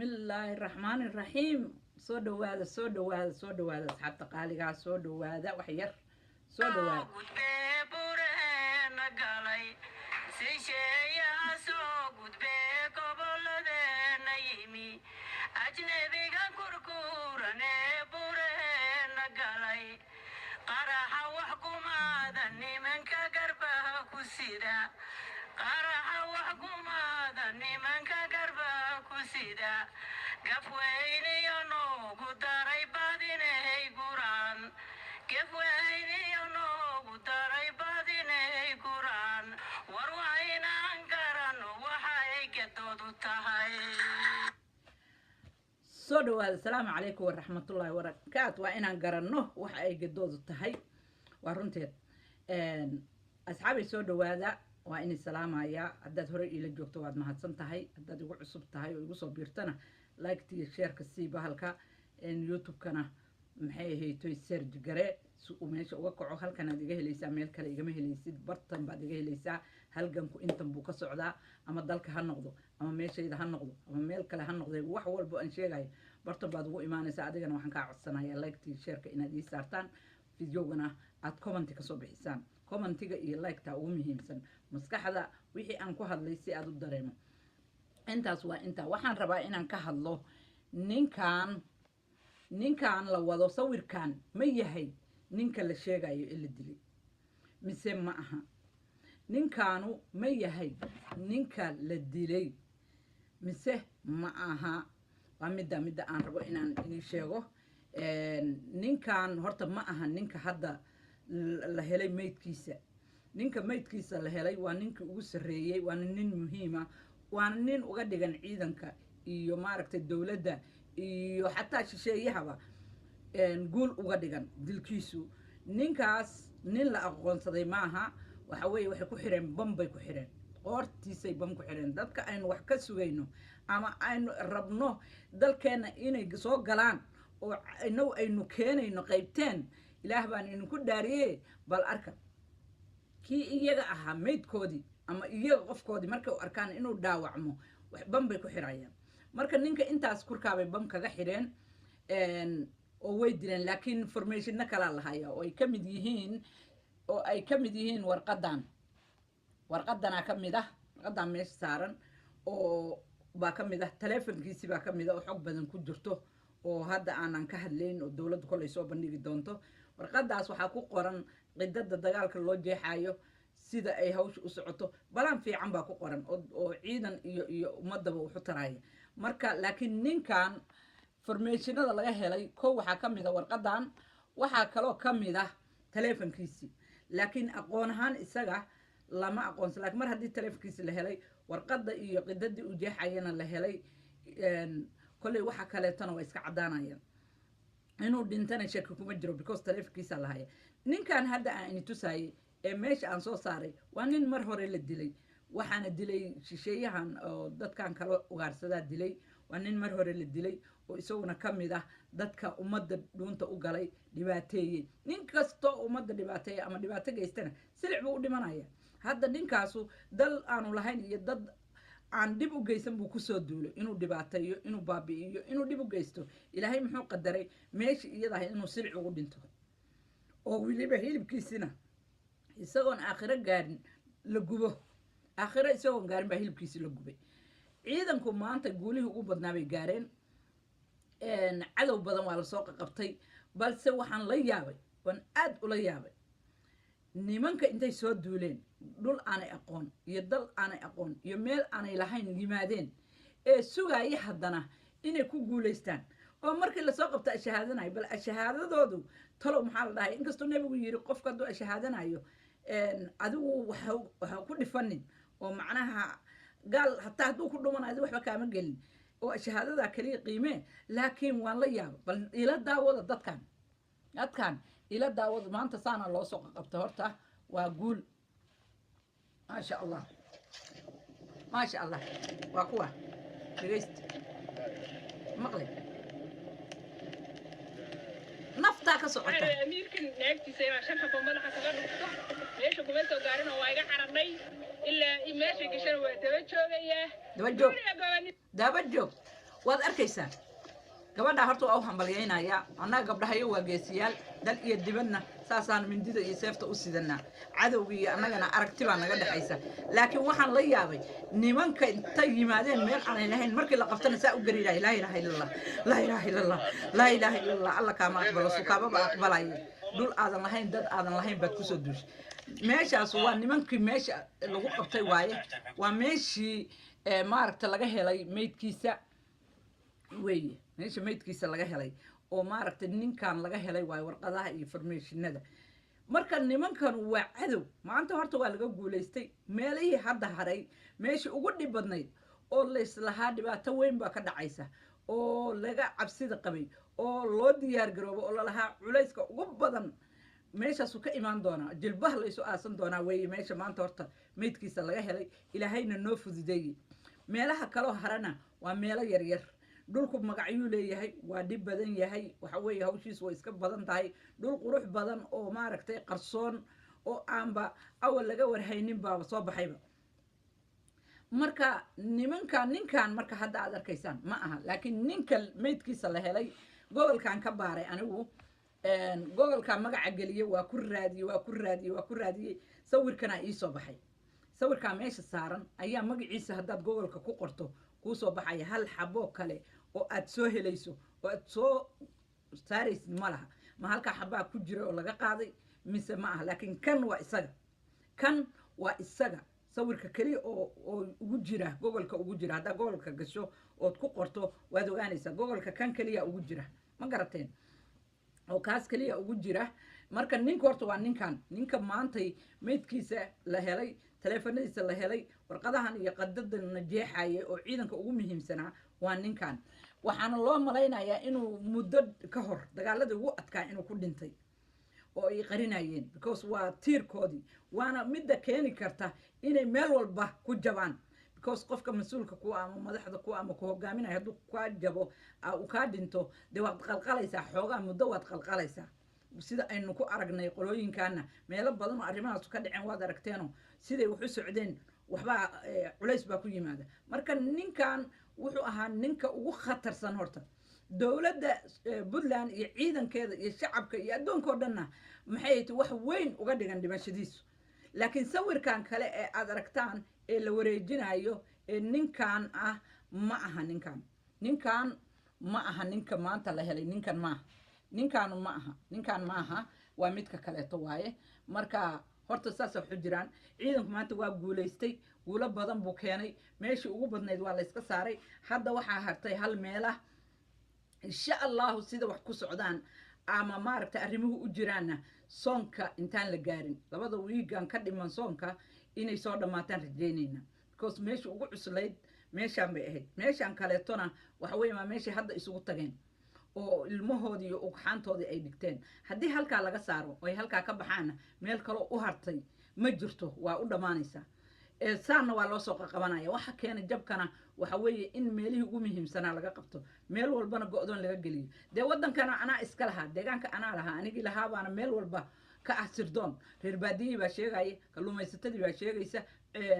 بسم الله الرحمن الرحيم سودو هذا أصحاب تقاليقها سودو هذا وحير سودو هذا سودو هذا السلام عليكم ورحمة الله وبركاته وإن قرنه وحي قدوز التهي ورنتيد أصحابي سودو هذا وإن السلام عليا عدد هري إلى جوكتو بعد ما هتصن تهي عدد يقول عصب تهي ويقول صبيرتنا لايك تي شير كسيبه هلكا إن يوتيوب كنا محيه توي سيرج جري سو ماشي وقعوا هلكا نادجه ليسا ميل كلا يجمه ليسيد برتن بعد جه ليسا هلجنكو أنتم بوكا سعدا أما ضلك هالنقضو أما ماشي إذا هالنقضو أما ميل كلا هالنقضو وحول بو أنشي جاي برتن بعد وو إيمان سعدنا وحنا كعصنا يا لايك تي شير كإن دي سارتان فيديونا عاد كومنتي كصوب حسان كومنتيga iyo like-ta ugu muhiimsan maskaxda wixii aan ku hadlay si aad u dareemo intaas waa inta waxaan rabaa inaan ka hadlo ninkan la wado sawirkan ma yahay ninka la sheegayo ee la dilay mise ma aha ninkanu ma yahay ninka la dilay mise ma aha waa midda aan rabo inaan idin sheego ninkan horta ma aha ninka hadda la helay maydkiisa ninka maydkiisa la helay waa ninkii ugu sareeyay waa nin muhiima waa nin uga dhigan ciidanka iyo maaragtay dawladda iyo xataa shisheeyahaba guul uga dhigan dilkiisu ninkaas nin la aqoonsaday maaha waxa weeye waxay ku xireen bambay ku xireen qoortiisay bam ku xireen dadka aynu wax ka sugayno ama aynu rabno dalkeena inay soo galaan oo inagu aynu keenayno qaybteen ilaah baan idinku dhaariyey bal arka kii iyaga ahaa maydkoodii ama iyaga qofkoodii markay u arkaan inuu dhaawacmo bam bay ku xirayaan marka ninka intaas kurkaabay bam kaga xidheen oo way dileen laakiin informationna kalaa lahaya oo ay ka mid yihiin warqadanaa ka mid ah warqadan meesha saaran oo baa ka mid ah taleefonkiisii baa ka mid ah oo xog badan ku jirto oo hadda aanan ka hadlayn oo dawladdu kolay soo bandhigi doonto warqadaas waxaa ku qoran qidada dagaalka loo jeexayo sida ay hawsha u socoto balaan fiican baa ku qoran oo ciidan iyo ummadaba wuxu taraya marka laakiin ninkan formationada laga helay kow waxaa ka mid ah warqadan waxaa kaloo ka mid ah taleefonkiisii laakiin aqoon ahaan isaga lama aqoonsan laakiin mar haddii taleefonkiisi la helay warqada iyo qidadii u jeexayana la helay kolley waxa kaleetana waa iska caddaanayaan inuu dhintana shaki kuma jiro because taleefonkiisa la haya ninkan hadda aan ini tusaayey ee meesha aan soo saaray waa nin mar hore la dilay waxaana dilay shisheeyahan oo dadkan kala ugaarsadaa dilay waa nin mar hore la dilay oo isaguna ka mid ah dadka ummadda dhuunta u galay dhibaateeyey nin kastoo ummadda dhibaateeya ama dhibaato geystana silic buu u dhimanaya hadda ninkaasu dal aanu lahayn iyo dad aan dib u geysan buu kusoo duulay inuu dhibaateeyo inuu baabi'iyo inuu dib u geysto ilaahay muxuu qadaray meesha iyadahay inuu silic ugu dhinto oo weliba hilibkiisina isagoon aakhiro gaarin la gubo aakhiro isagoon gaarin baa hilibkiisi la gubay ciidanku maanta guulihii ugu badnaa bay gaareen cadow badan waa lasoo qaqabtay balse waxaan la yaabay waan aad ula yaabay nimanka intay soo duuleen dhul aanay aqoon iyo dal aanay aqoon iyo meel aanay lahayn yimaadeen ee sugaaya haddana inay ku guulaystaan oo markii lasoo qabto ashahaadanayo bal ashahaadadoodu talow maxaa la dhahay inkastoo nebigu yidhi qofka hadduu ashahaadanayo adigu waxa ku dhifanin oo macnaha gaal hataa hadduu ku dhumanayo adigu waxba kaama gelin oo ashahaadadaa kaliya qiimee laakiin waan la yaaba bal ila daawada dadkan ila daawada maanta saana loo soo qabta horta waa guul maasha allah waa kuwa dhegaysta maqlay naftaa ka socota amiirkan naagtiisa waa shan xabo madaxa kaga dhufto meesha kuma soo gaarin oo waa iga cararnay ilaa meesha gashan waa daba joogaya daba joog waad arkaysaa gabadha horta waa u hambalyaynaya annaga gabdhahayo waa geesiyaal dal iyo dibadna saasaan mindida iyo seefta u sidanaa cadowga iyo annagana aragti baa naga dhexaysa laakiin waxaan la yaabay nimanka intay yimaadeen meel aanay lahayn markii la qabtana saa u gariirahay laa ilaaha illallah laa ilaaha illallah laa ilaaha illallah alla kaama aqbalo sukaababa aqbalaya dhul aadan lahayn dad aadan lahayn baad kusoo duushay meeshaas waa nimankii meesha lagu qabtay waaye waa meeshii maaragta laga helay meydkiisa weeye meesha meydkiisa laga helay oo maaragtay ninkan laga helay waayo warqadaha iyo farmeeshinada marka nimankan waa cadow maanta horta waa laga guulaystay meelihii hadda haray meeshii ugu dhib badnayd oo layslahaa dhibaato weyn baa ka dhacaysa oo laga cabsida qabay oo loo diyaar garoobo oo lalahaa culayska ugu badan meeshaasu ka imaan doonaa jilbaha laysu aasan doonaa weeye meesha maanta horta meydkiisa laga helay ilaahayna noo fududeeyey meelaha kaloo harana waa meelo yaryar dhulku magacyuu leeyahay waa dhib badan yahay waxa weeye hawshiis way iska badan tahay dhul qurux badan oo maaragtay qarsoon oo aanba awal laga warhaynin baaba soo baxayba marka ninkan marka hadda aad arkaysaan ma aha laakiin ninka meydkiisa la helay gobolkan ka baaray anigu gobolka magaca geliye waa ku raadiyey sawirkana ii soo baxay sawirkaa meesha saaran ayaa magaciisa haddaad gobolka ku qorto kuu soo baxaya hal xaboo kale oo aad soo helayso oo aad soo saaraysid ma laha ma halkaa xabaa ku jira oo laga qaaday mise ma aha laakiin kan waa isaga sawirka keliya oo ugu jira gobolka ugu jira haddaa gobolka gasho ood ku qorto waad ogaanaysaa gobolka kan keliya ugu jira ma garateen oo kaas keliya ugu jira marka ninka horta waa ninka maantay meydkiisa la helay taleefanadiisa la helay warqadahan iyo qadadana jeexaya oo ciidanka ugu muhiimsanaa waa ninkan waxaana loo malaynayaa inuu muddo ka hor dagaaladii ugu adkaa inuu ku dhintay oo ay qarinayeen because waa tiirkoodii waana midda keeni karta inay meel walba ku jabaan because qofka mas-uulka kuwa ama madaxda kuwa ama ku hogaaminaya hadduu kaa jabo uu kaa dhinto dee waad qalqalaysaa xoogaa muddo waad qalqalaysaa sida aynu ku aragnay qolooyinkaana meelo badan oo arrimahaas ka dhaceen waad aragteeno siday wax u socdeen waxbaa culays baa ku yimaada marka ninkan wuxuu ahaa ninka ugu khatarsan horta dowladda puntland iyo ciidankeeda iyo shacabka iyo addoonkao dhanna maxay tahay wax weyn uga dhigan dhimashadiisu laakiin sawirkan kale ee aad aragtaan ee la wareejinayo ee ninkan ah ma aha ninkan ma aha ninka maanta la helay ninkan ma aha waa midka kaleeto waaye marka horta saas waxu jiraan ciidanku maanta waa guulaystay guulo badan buu keenay meeshii ugu badnayd waa layska saaray hadda waxaa hartay hal meelah insha allahu sida wax ku socdaan ama maaragtay arrimuhu u jiraanna soonka intaan la gaarin labada wiigan ka dhiman soonka inay soo dhammaataan rajaynayna because meeshii ugu cuslayd meeshaan bay ahayd meeshaan kaleetona waxa weeye maa meeshay hadda isugu tageen oo ilmahoodii iyo ugxaantoodii ay dhigteen haddii halkaa laga saaro oo ay halkaa ka baxaanna meel kaloo u hartay ma jirto waa u dhammaanaysaa saanna waa loo soo qaqabanaya waxa keena jabkana waxa weeye in meelihii ugu muhiimsanaa laga qabto meel walbana go-doon laga geliyo dee waddankana anaa iska lahaa deegaanka anaa lahaa anigii lahaa baana meel walba ka ah sirdoon reer baadiyihii baa sheegaya kalluumaysatadii baa sheegaysa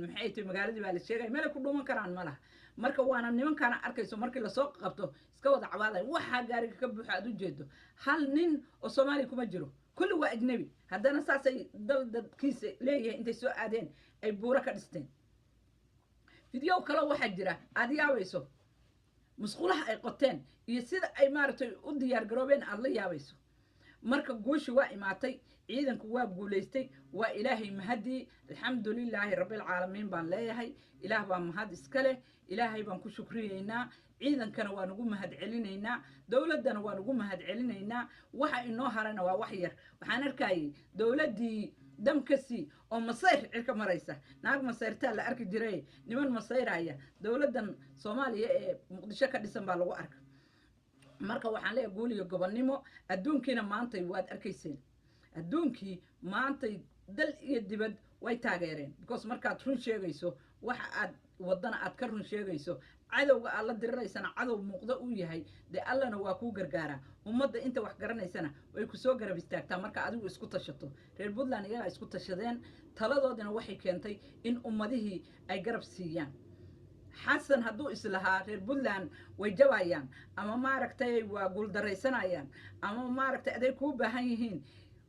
maxay tahay magaaladii baa la sheegaya meelay ku dhuuman karaan ma laha marka waana nimankaana arkayso markii lasoo qabto iska wada cabaadaya waxaa gaariga ka buuxa aad u jeedo hal nin oo soomaaliya kuma jiro kulli waa ajnabi haddana saasay dal dadkiisa leeyahay intay soo aadeen ay buuro ka dhisteen video kale waxaa jira aad yaabayso musqulaha ay qoteen iyo sida ay maaragtay u diyaar garoobeen aad la yaabayso marka guushi waa imaatay ciidanku waa guulaystay waa ilaahay mahadii alxamdulilaahi rabbilcaalamiin baan leeyahay ilaah baa mahad iska leh ilaahay baan ku shukriyeynaa ciidankana waan ugu mahad celinaynaa dowladdana waan ugu mahad celinaynaa waxa inoo harana waa wax yar waxaan arkayay dowladdii damkasii oo masayr cirka maraysa naag masayrtaa la arki jiray niman masayraya dowladdan soomaaliya ee muqdisho ka dhisan baa lagu arka marka waxaan leeyahay guul iyo gobonnimo adduunkiina maantay waad arkayseen adduunkii maantay dal iyo dibad way taageereen because markaad run sheegayso waxa aad waddana aad ka run sheegayso cadowga aad la diriraysana cadow muuqdo uu yahay dee allana waa kuu gargaaraa ummadda inta wax garanaysana way ku soo garab istaagtaa marka adigu isku tashato reer puntland iyagaa isku tashadeen taladoodina waxay keentay in ummadihii ay garab siiyaan xasan hadduu islahaa reer puntland way jabayaan ama maaragtay waa guuldaraysanayaan ama maaragtay aday kuu baahan yihiin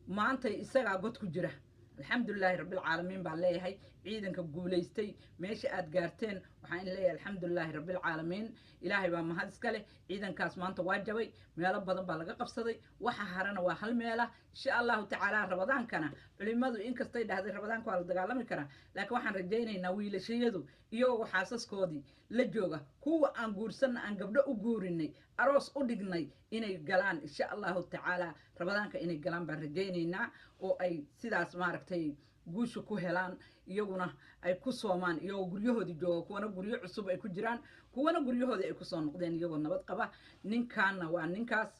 maantay isagaa god ku jira alxamdulilaahi rabbilcaalamiin baan leeyahay ciidanka guulaystay meesha aad gaarteen waxaan in leeyahay alxamdulilaahi rabbilcaalamiin ilaahay baa mahad iska leh ciidankaas maanta waa jabay meelo badan baa laga qabsaday waxa harana waa hal meela insha allahu tacaala rabadaankana culimadu inkastay dhahday rabadaanka waa la dagaalami karaa laakiin waxaan rajaynaynaa wiilashayadu iyagoo xaasaskoodii la jooga kuwa aan guursanna aan gabdho u guurinay aroos u dhignay inay galaan insha allahu tacaala rabadaanka inay galaan baan rajaynaynaa oo ay sidaas maaragtay guusha ku helaan iyaguna ay ku soomaan iyagoo guryahoodii jooga kuwana guryo cusub ay ku jiraan kuwana guryahoodii ay kusoo noqdeen iyagoo nabad qaba ninkaanna waa ninkaas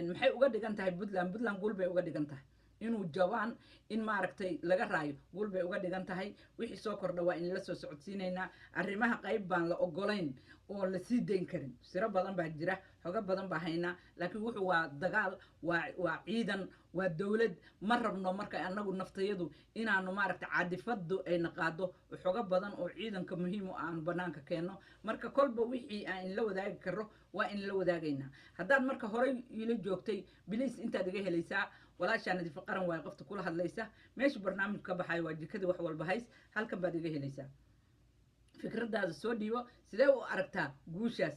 maxay uga dhigan tahay puntland guul bay uga dhigan tahay inuu jabaan in maaragtay laga raayo guul bay uga dhigan tahay wixii soo kordha waa in la soo socodsiinaynaa arrimaha qayb baan la ogolayn oo la sii dayn karin siro badan baa jira xogo badan baa haynaa laakiin wuxuu waa dagaal waa ciidan waa dowlad ma rabno marka annagu naftayadu inaanu maaragtay caadifadu ayna qaado xogo badan oo ciidanka muhiim u aan banaanka keenno marka kolba wixii aan in la wadaagi karro waa in la wadaagaynaa haddaad marka horey ila joogtay biliis intaad iga helaysaa walaashaa nadiifo qaran waay qofta kula hadlaysa meesha barnaamijku ka baxayo waa jikadii wax walba hays halkan baad iga helaysaa fikradaada soo dhiibo sidee u aragtaa guushaas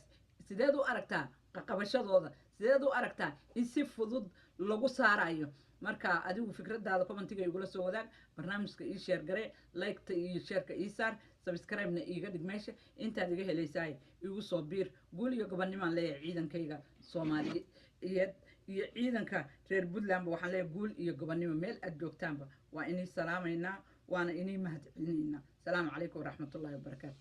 sideed u aragtaa qaqabashadooda sideed u aragtaa in si fudud lagu saarayo marka adigu fikradaada commentiga igula soo wadaag barnaamijka ii sheer garee liketa iyo sheerka ii saar subscribe-na iiga dhig meesha intaad iga helaysaay igu soo biir guul iyo gobonnimaan leeyahay ciidankayga soomaaliyeed iyo ciidanka reer puntlandba waxaan leeyahay guul iyo gobonnimo meel aad joogtaanba waa inii salaamaynaa waana inii mahad celinaynaa asalaamu calaykum waraxmatullaahi wabarakaatu